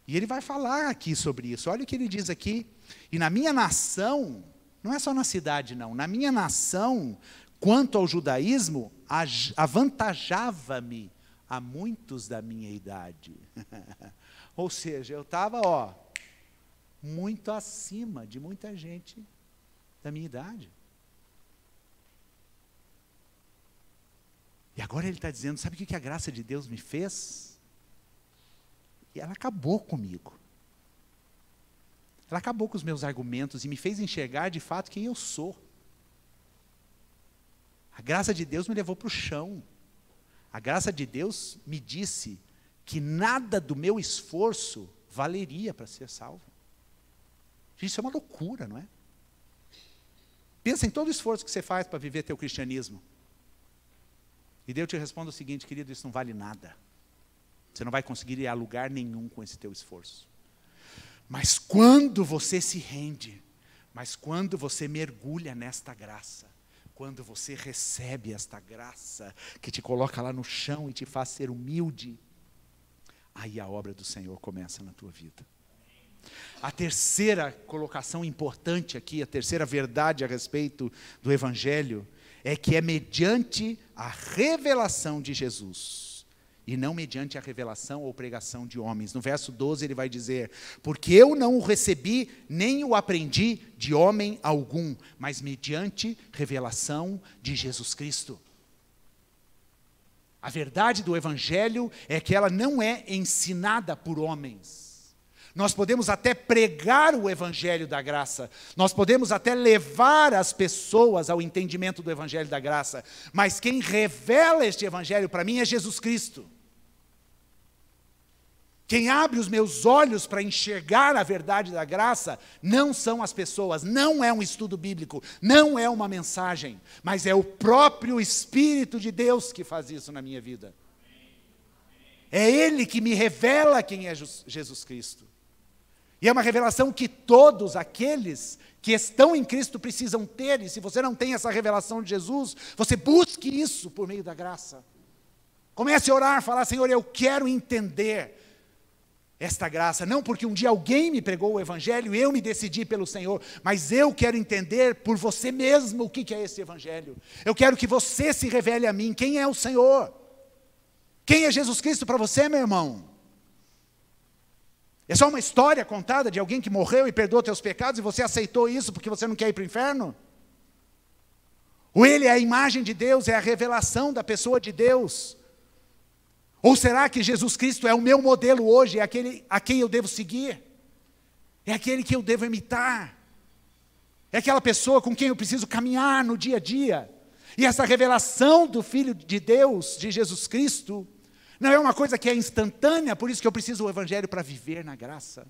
E ele vai falar aqui sobre isso. Olha o que ele diz aqui. E na minha nação, não é só na cidade não, na minha nação, quanto ao judaísmo, avantajava-me a muitos da minha idade. Ou seja, eu estava, muito acima de muita gente da minha idade. E agora ele está dizendo, sabe o que a graça de Deus me fez? E ela acabou comigo. Ela acabou com os meus argumentos e me fez enxergar de fato quem eu sou. A graça de Deus me levou para o chão. A graça de Deus me disse que nada do meu esforço valeria para ser salvo. Isso é uma loucura, não é? Pensa em todo o esforço que você faz para viver teu cristianismo. E Deus te responde o seguinte, querido, isso não vale nada. Você não vai conseguir ir a lugar nenhum com esse teu esforço. Mas quando você se rende, mas quando você mergulha nesta graça, quando você recebe esta graça, que te coloca lá no chão e te faz ser humilde, aí a obra do Senhor começa na tua vida. A terceira colocação importante aqui, a terceira verdade a respeito do Evangelho, é que é mediante a revelação de Jesus, e não mediante a revelação ou pregação de homens. No verso 12 ele vai dizer: porque eu não o recebi, nem o aprendi de homem algum, mas mediante revelação de Jesus Cristo. A verdade do Evangelho é que ela não é ensinada por homens. Nós podemos até pregar o Evangelho da graça, nós podemos até levar as pessoas ao entendimento do Evangelho da graça, mas quem revela este Evangelho para mim é Jesus Cristo. Quem abre os meus olhos para enxergar a verdade da graça não são as pessoas, não é um estudo bíblico, não é uma mensagem, mas é o próprio Espírito de Deus que faz isso na minha vida. É Ele que me revela quem é Jesus Cristo. E é uma revelação que todos aqueles que estão em Cristo precisam ter, e se você não tem essa revelação de Jesus, você busque isso por meio da graça. Comece a orar, falar: Senhor, eu quero entender esta graça, não porque um dia alguém me pregou o Evangelho e eu me decidi pelo Senhor, mas eu quero entender por você mesmo o que é esse Evangelho. Eu quero que você se revele a mim, quem é o Senhor? Quem é Jesus Cristo para você, meu irmão? É só uma história contada de alguém que morreu e perdoou teus pecados e você aceitou isso porque você não quer ir para o inferno? Ou ele é a imagem de Deus, é a revelação da pessoa de Deus? Ou será que Jesus Cristo é o meu modelo hoje, é aquele a quem eu devo seguir? É aquele que eu devo imitar? É aquela pessoa com quem eu preciso caminhar no dia a dia? E essa revelação do Filho de Deus, de Jesus Cristo, não é uma coisa que é instantânea, por isso que eu preciso do Evangelho para viver na graça.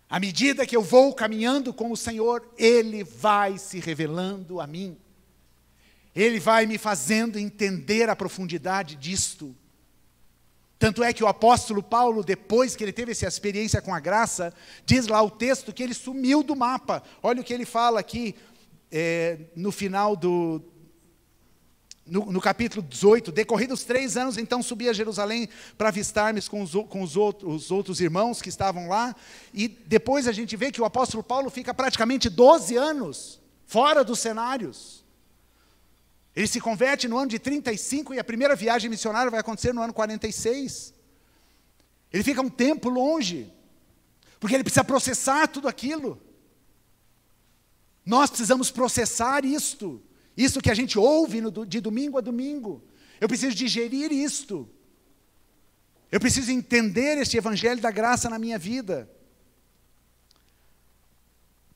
À medida que eu vou caminhando com o Senhor, Ele vai se revelando a mim. Ele vai me fazendo entender a profundidade disto. Tanto é que o apóstolo Paulo, depois que ele teve essa experiência com a graça, diz lá o texto que ele sumiu do mapa. Olha o que ele fala aqui, no final no capítulo 18, decorridos 3 anos, então subi a Jerusalém para avistar-me com os outros irmãos que estavam lá, e depois a gente vê que o apóstolo Paulo fica praticamente 12 anos fora dos cenários. Ele se converte no ano de 35 e a primeira viagem missionária vai acontecer no ano 46. Ele fica um tempo longe, porque ele precisa processar tudo aquilo. Nós precisamos processar isto. Isso que a gente ouve de domingo a domingo. Eu preciso digerir isto. Eu preciso entender este Evangelho da graça na minha vida.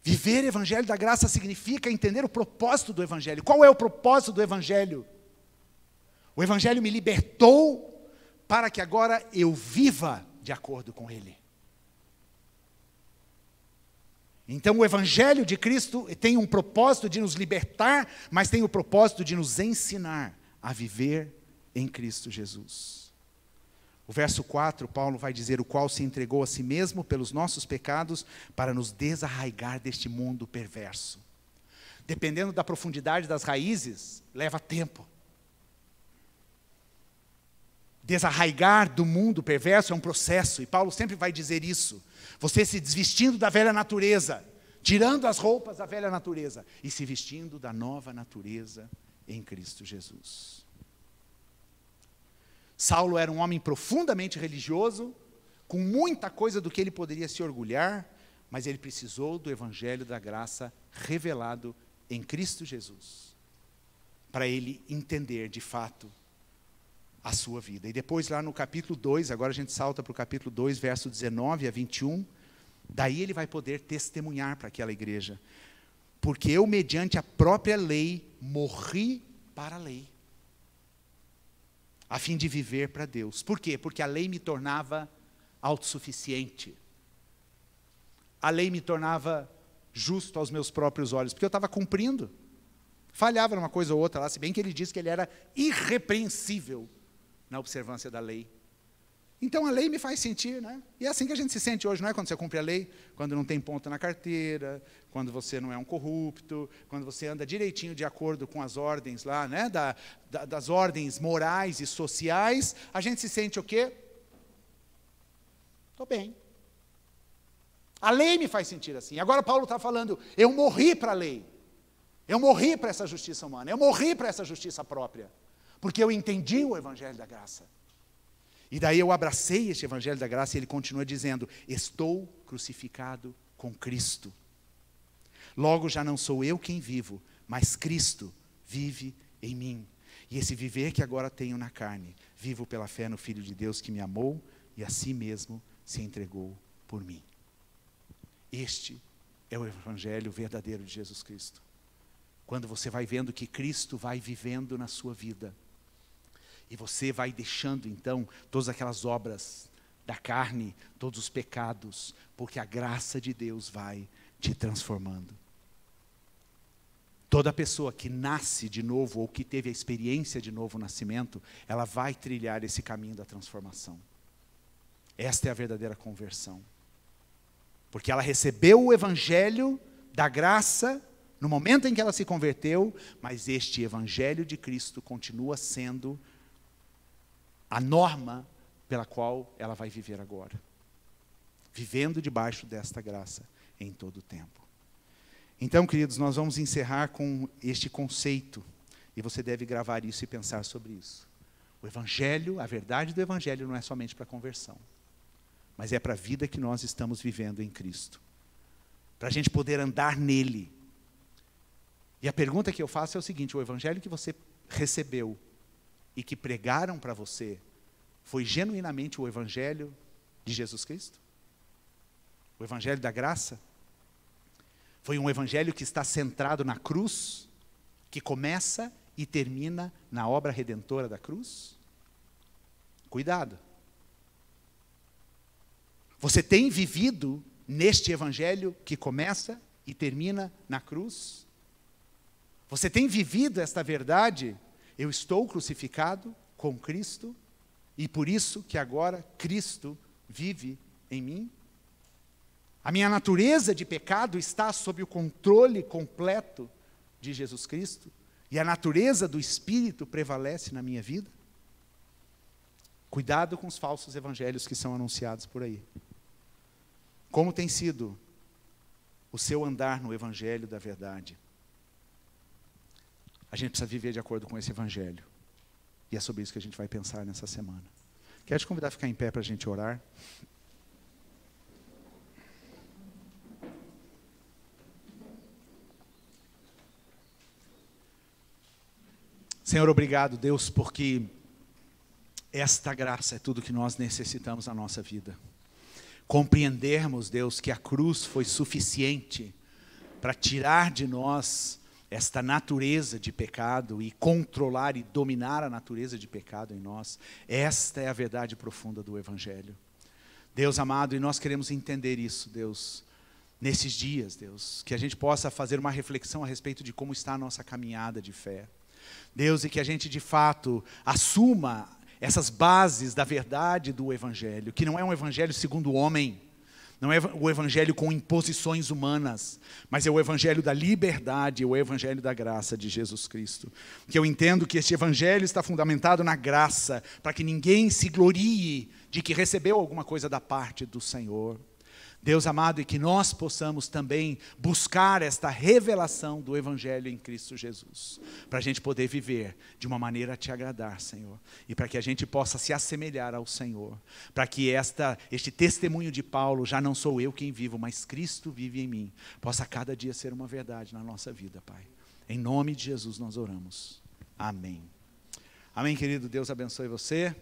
Viver o Evangelho da graça significa entender o propósito do Evangelho. Qual é o propósito do Evangelho? O Evangelho me libertou para que agora eu viva de acordo com ele. Então o Evangelho de Cristo tem um propósito de nos libertar, mas tem o propósito de nos ensinar a viver em Cristo Jesus. O verso 4, Paulo vai dizer: o qual se entregou a si mesmo pelos nossos pecados para nos desarraigar deste mundo perverso. Dependendo da profundidade das raízes, leva tempo. Desarraigar do mundo perverso é um processo, e Paulo sempre vai dizer isso. Você se desvestindo da velha natureza, tirando as roupas da velha natureza, e se vestindo da nova natureza em Cristo Jesus. Saulo era um homem profundamente religioso, com muita coisa do que ele poderia se orgulhar, mas ele precisou do Evangelho da graça revelado em Cristo Jesus, para ele entender de fato a sua vida. E depois lá no capítulo 2, agora a gente salta para o capítulo 2, verso 19 a 21, daí ele vai poder testemunhar para aquela igreja. Porque eu, mediante a própria lei, morri para a lei, a fim de viver para Deus. Por quê? Porque a lei me tornava autossuficiente. A lei me tornava justo aos meus próprios olhos, porque eu estava cumprindo. Falhava numa coisa ou outra lá, se bem que ele disse que ele era irrepreensível na observância da lei. Então a lei me faz sentir, né? E é assim que a gente se sente hoje, não é quando você cumpre a lei, quando não tem ponto na carteira, quando você não é um corrupto, quando você anda direitinho de acordo com as ordens lá, né? Das ordens morais e sociais, a gente se sente o quê? Estou bem. A lei me faz sentir assim. Agora Paulo está falando, eu morri para a lei. Eu morri para essa justiça humana. Eu morri para essa justiça própria. Porque eu entendi o evangelho da graça. E daí eu abracei este evangelho da graça e ele continua dizendo, estou crucificado com Cristo. Logo já não sou eu quem vivo, mas Cristo vive em mim. E esse viver que agora tenho na carne, vivo pela fé no Filho de Deus que me amou e a si mesmo se entregou por mim. Este é o evangelho verdadeiro de Jesus Cristo. Quando você vai vendo que Cristo vai vivendo na sua vida, e você vai deixando então todas aquelas obras da carne, todos os pecados, porque a graça de Deus vai te transformando. Toda pessoa que nasce de novo, ou que teve a experiência de novo nascimento, ela vai trilhar esse caminho da transformação. Esta é a verdadeira conversão. Porque ela recebeu o evangelho da graça no momento em que ela se converteu, mas este evangelho de Cristo continua sendo a norma pela qual ela vai viver agora. Vivendo debaixo desta graça em todo o tempo. Então, queridos, nós vamos encerrar com este conceito, e você deve gravar isso e pensar sobre isso. O evangelho, a verdade do evangelho não é somente para a conversão, mas é para a vida que nós estamos vivendo em Cristo. Para a gente poder andar nele. E a pergunta que eu faço é o seguinte, o evangelho que você recebeu e que pregaram para você, foi genuinamente o evangelho de Jesus Cristo? O evangelho da graça? Foi um evangelho que está centrado na cruz, que começa e termina na obra redentora da cruz? Cuidado. Você tem vivido neste evangelho que começa e termina na cruz? Você tem vivido esta verdade? Eu estou crucificado com Cristo e por isso que agora Cristo vive em mim? A minha natureza de pecado está sob o controle completo de Jesus Cristo? E a natureza do Espírito prevalece na minha vida? Cuidado com os falsos evangelhos que são anunciados por aí. Como tem sido o seu andar no evangelho da verdade? A gente precisa viver de acordo com esse evangelho. E é sobre isso que a gente vai pensar nessa semana. Quero te convidar a ficar em pé para a gente orar. Senhor, obrigado, Deus, porque esta graça é tudo que nós necessitamos na nossa vida. Compreendermos, Deus, que a cruz foi suficiente para tirar de nós esta natureza de pecado e controlar e dominar a natureza de pecado em nós. Esta é a verdade profunda do evangelho. Deus amado, e nós queremos entender isso, Deus, nesses dias, Deus, que a gente possa fazer uma reflexão a respeito de como está a nossa caminhada de fé. Deus, e que a gente de fato assuma essas bases da verdade do evangelho, que não é um evangelho segundo o homem, não é o evangelho com imposições humanas, mas é o evangelho da liberdade, o evangelho da graça de Jesus Cristo. Que eu entendo que este evangelho está fundamentado na graça, para que ninguém se glorie de que recebeu alguma coisa da parte do Senhor. Deus amado, e que nós possamos também buscar esta revelação do evangelho em Cristo Jesus, para a gente poder viver de uma maneira a te agradar, Senhor, e para que a gente possa se assemelhar ao Senhor, para que este testemunho de Paulo, já não sou eu quem vivo, mas Cristo vive em mim, possa cada dia ser uma verdade na nossa vida, Pai. Em nome de Jesus nós oramos. Amém. Amém, querido. Deus abençoe você.